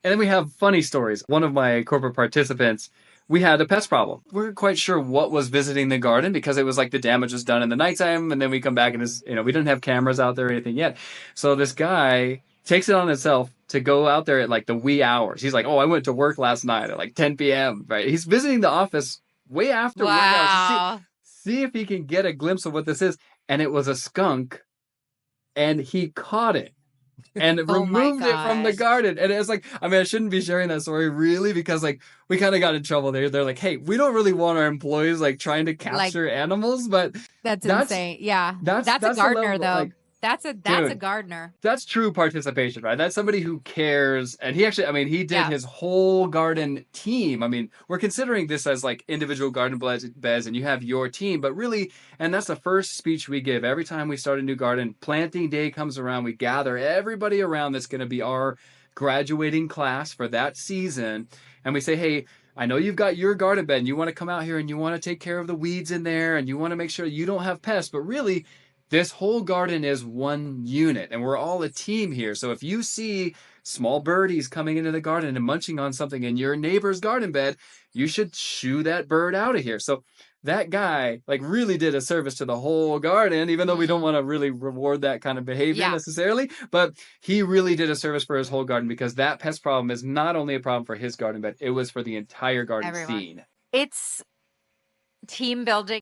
And then we have funny stories. One of my corporate participants, we had a pest problem. We weren't quite sure what was visiting the garden because it was like the damage was done in the nighttime, and then we come back and we didn't have cameras out there or anything yet. So this guy takes it on himself to go out there at like the wee hours. He's like, "Oh, I went to work last night at like 10 p.m." Right? He's visiting the office way after work hours to Wow. see if he can get a glimpse of what this is. And it was a skunk, and he caught it and Oh my removed it from the gosh. garden. And it's like, I mean, I shouldn't be sharing that story really because like we kind of got in trouble there. They're like, hey, we don't really want our employees like trying to Like capture animals, but that's that's insane. Yeah. that's That's a that's the gardener level though. like, That's a dude, gardener. that's true participation, right? That's somebody who cares. And he actually, I mean, he did Yeah. his whole garden team. I mean, we're considering this as like individual garden beds and you have your team, but really, and that's the first speech we give every time we start a new garden. Planting day comes around, we gather everybody around that's going to be our graduating class for that season. And we say, hey, I know you've got your garden bed and you want to come out here and you want to take care of the weeds in there and you want to make sure you don't have pests, but really, this whole garden is one unit and we're all a team here. So if you see small birdies coming into the garden and munching on something in your neighbor's garden bed, you should shoo that bird out of here. So that guy like really did a service to the whole garden, even though we don't Mm. want to really reward that kind of behavior Yeah. necessarily, but he really did a service for his whole garden because that pest problem is not only a problem for his garden bed, it was for the entire garden Everyone. scene. It's team building